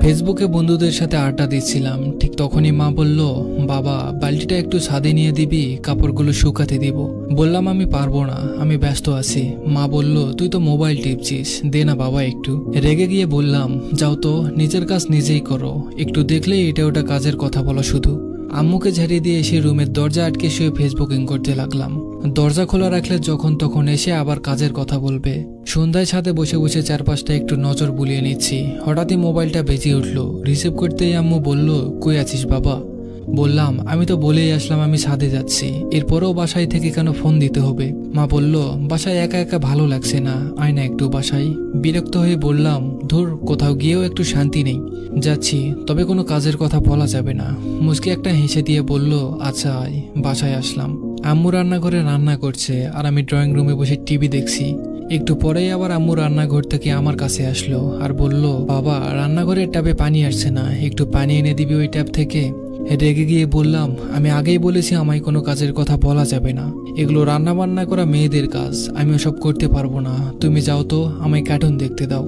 ফেসবুকে বন্ধুদের সাথে আড্ডা দিচ্ছিলাম, ঠিক তখনই মা বলল, বাবা বালতিটা একটু ছাদে নিয়ে দিবি, কাপড়গুলো শুকাতে দিব। বললাম আমি পারবো না, আমি ব্যস্ত আছি। মা বলল, তুই তো মোবাইল টিপছিস, দে না বাবা একটু। রেগে গিয়ে বললাম, যাও তো, নিজের কাজ নিজেই করো, একটু দেখলেই এটা ওটা কাজের কথা বলো শুধু। আম্মুকে ঝাড়িয়ে দিয়ে এসে রুমের দরজা আটকে শুয়ে ফেসবুকিং করতে লাগলাম। দরজা খোলা রাখলে যখন তখন এসে আবার কাজের কথা বলবে। সন্ধ্যায় ছাদে বসে বসে চারপাশটা একটু নজর বুলিয়ে নিচ্ছি। হঠাৎই মোবাইলটা বেজে উঠলো। রিসিভ করতেই আম্মু বলল, কই আছিস বাবা? বললাম, আমি তো বলেই আসলাম আমি ছাদে যাচ্ছি, এরপরেও বাসায় থেকে কেন ফোন দিতে হবে? মা বলল, বাসায় একা একা ভালো লাগছে না, আয় না একটু বাসায়। বিরক্ত হয়ে বললাম, ধুর, কোথাও গিয়েও একটু শান্তি নেই। যাচ্ছি, তবে কোনো কাজের কথা বলা যাবে না। মুচকি একটা হেসে দিয়ে বলল, আচ্ছা আয়। বাসায় আসলাম। আম্মু রান্নাঘরে রান্না করছে আর আমি ড্রয়িং রুমে বসে টিভি দেখছি। একটু পরেই আবার আম্মু রান্নাঘর থেকে আমার কাছে আসলো আর বলল, বাবা রান্নাঘরের ট্যাপে পানি আসছে না, একটু পানি এনে দিবি ওই ট্যাপ থেকে। রেগে গিয়ে বললাম, আমি আগেই বলেছি আমায় কোনো কাজের কথা বলা যাবে না, এগুলো রান্না বান্না করা মেয়েদের কাজ, আমি ওসব করতে পারবো না, তুমি যাও তো, আমায় কার্টুন দেখতে দাও।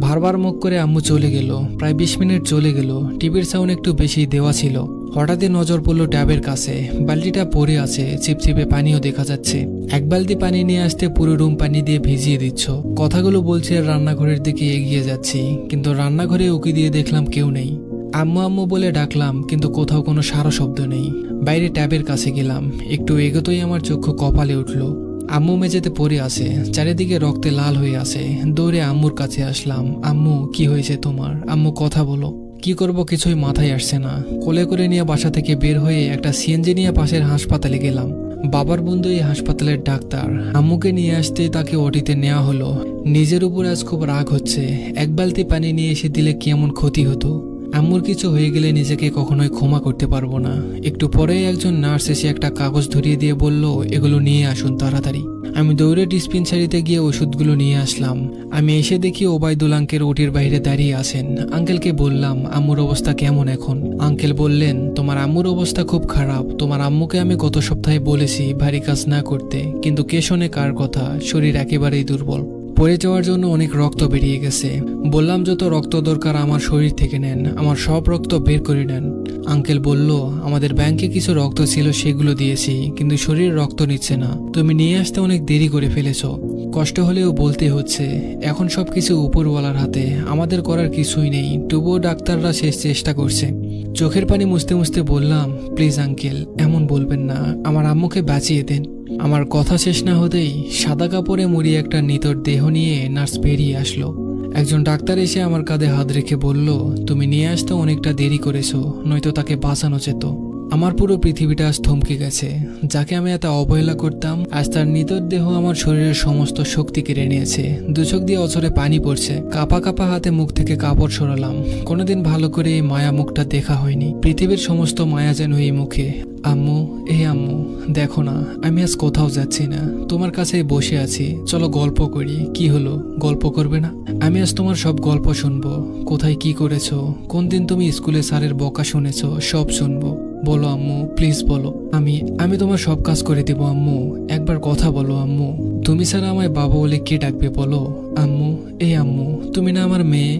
বারবার মুখ করে আম্মু চলে গেল। প্রায় 20 মিনিট চলে গেল। টিভির সাউন্ড একটু বেশি দেওয়া ছিল। হঠাৎই নজর পড়লো ট্যাবের কাছে, বালতিটা পড়ে আছে, চিপচিপে পানিও দেখা যাচ্ছে। এক বালতি পানি নিয়ে আসতে পুরো রুম পানি দিয়ে ভিজিয়ে দিচ্ছ। কথাগুলো বলছে আর রান্নাঘরের দিকে এগিয়ে যাচ্ছি, কিন্তু রান্নাঘরে উকি দিয়ে দেখলাম কেউ নেই। আম্মু আম্মু বলে ডাকলাম, কিন্তু কোথাও কোনো সারা শব্দ নেই। বাইরে ট্যাবের কাছে গেলাম, একটু এগোতেই আমার চক্ষু কপালে উঠল। আম্মু মেঝেতে পড়ে আছে, চারিদিকে রক্তে লাল হয়ে আছে। দৌড়ে আম্মুর কাছে আসলাম। আম্মু, কি হয়েছে তোমার? আম্মু, কথা বলো। কি করব কিছুই মাথায় আসছে না। কোলে করে নিয়ে বাসা থেকে বের হয়ে একটা সিএনজি নিয়ে পাশের হাসপাতালে গেলাম। বাবার বন্ধু এই হাসপাতালের ডাক্তার। আম্মুকে নিয়ে আসতে তাকে ওটিতে নেওয়া হলো। নিজের উপর আজ খুব রাগ হচ্ছে। এক বালতি পানি নিয়ে এসে দিলে কেমন ক্ষতি হতো। আম্মুর কিছু হয়ে গেলে নিজেকে কখনোই ক্ষমা করতে পারবো না। একটু পরেই একজন নার্স এসে একটা কাগজ ধরিয়ে দিয়ে বলল, এগুলো নিয়ে আসুন তাড়াতাড়ি। আমি দৌড়ে ডিসপেন্সারিতে গিয়ে ওষুধগুলো নিয়ে আসলাম। আমি এসে দেখি ওবায়দুল আঙ্কেল ওটির বাইরে দাঁড়িয়ে আছেন। আঙ্কেলকে বললাম, আম্মুর অবস্থা কেমন এখন? আঙ্কেল বললেন, তোমার আম্মুর অবস্থা খুব খারাপ। তোমার আম্মুকে আমি গত সপ্তাহে বলেছি ভারী কাজ না করতে, কিন্তু কে শোনে কার কথা? শরীর একেবারেই দুর্বল, পড়ে যাওয়ার জন্য অনেক রক্ত বেরিয়ে গেছে। বললাম, যত রক্ত দরকার আমার শরীর থেকে নেন, আমার সব রক্ত বের করে নেন। আঙ্কেল বলল, আমাদের ব্যাংকে কিছু রক্ত ছিল, সেগুলো দিয়েছি, কিন্তু শরীর রক্ত নিচ্ছে না। তুমি নিয়ে আসতে অনেক দেরি করে ফেলেছো। কষ্ট হলেও বলতে হচ্ছে, এখন সবকিছু উপরওয়ালার হাতে, আমাদের করার কিছুই নেই। তবুও ডাক্তাররা শেষ চেষ্টা করছে। চোখের পানি মুছতে মুছতে বললাম, প্লিজ আঙ্কেল, এমন বলবেন না, আমার আম্মুকে বাঁচিয়ে দেন। আমার কথা শেষ না হতেই সাদা কাপড়ে মুড়িয়ে একটা নিতর দেহ নিয়ে নার্স বেরিয়ে আসলো। একজন ডাক্তার এসে আমার কাঁধে হাত রেখে বলল, তুমি নিয়ে আসতে অনেকটা দেরি করেছো, নয়তো তাকে বাঁচানো যেত। আমার পুরো পৃথিবীটা আজ থমকে গেছে। যাকে আমি এত অবহেলা করতাম, আজ তার নিতর দেহ আমার শরীরের সমস্ত শক্তি কেড়ে নিয়েছে। দু চোখ দিয়ে অঝরে পানি পড়ছে। কাপা কাপা হাতে মুখ থেকে কাপড় সরালাম। কোনোদিন ভালো করে এই মায়া মুখটা দেখা হয়নি। পৃথিবীর সমস্ত মায়া যেন এই মুখে। আম্মু, এই আম্মু, দেখো না, আমি আজ কোথাও যাচ্ছি না, তোমার কাছেই বসে আছি। চলো গল্প করি। কি হলো, গল্প করবে না? আমি আজ তোমার সব গল্প শুনবো। কোথায় কি করেছো, কোন দিন তুমি স্কুলে স্যারের বকা শুনেছো, সব শুনবো। বলো আম্মু, প্লিজ বলো। আমি তোমার সব কাজ করে দেবো আম্মু। একবার কথা বলো আম্মু। তুমি ছাড়া আমায় বাবা বলে কে ডাকবে বলো? আম্মু, এই আম্মু, তুমি না আমার মেয়ে?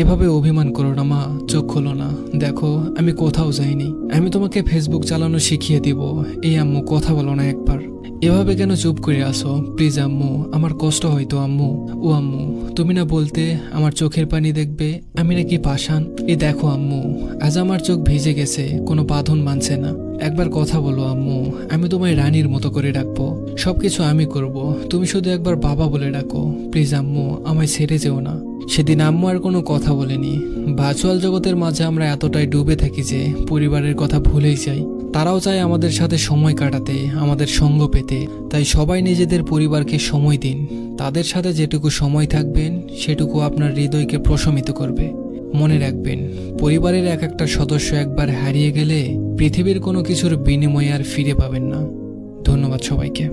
এভাবে অভিমান করো না মা, চোখ খোলো না। দেখো, আমি কোথাও যাইনি। আমি তোমাকে ফেসবুক চালানো শিখিয়ে দিব। এই আম্মু, কথা বলো না একবার। এভাবে কেন চুপ করে আসো? প্লিজ আম্মু, আমার কষ্ট হয়তো আম্মু। ও আম্মু, তুমি না বলতে আমার চোখের পানি দেখবে? আমি নাকি পাষাণ? এ দেখো আম্মু, আজ আমার চোখ ভিজে গেছে, কোনো বাঁধন মানছে না। একবার কথা বলো আম্মু, আমি তোমায় রানীর মতো করে ডাকবো। সবকিছু আমি করব, তুমি শুধু একবার বাবা বলে ডাকো। প্লিজ আম্মু, আমায় ছেড়ে যেও না। সেদিন আম্মু আর কোনো কথা বলেনি। ভার্চুয়াল জগতের মাঝে আমরা এতটাই ডুবে থাকি যে পরিবারের কথা ভুলেই যাই। তারাও চায় আমাদের সাথে সময় কাটাতে, আমাদের সঙ্গ পেতে। তাই সবাই নিজেদের পরিবারকে সময় দিন। তাদের সাথে যেটুকু সময় থাকবেন, সেটুকু আপনার হৃদয়কে প্রশমিত করবে। মনে রাখবেন, পরিবারের এক একটা সদস্য একবার হারিয়ে গেলে পৃথিবীর কোনো কিছুর বিনিময়ে আর ফিরে পাবেন না। ধন্যবাদ সবাইকে।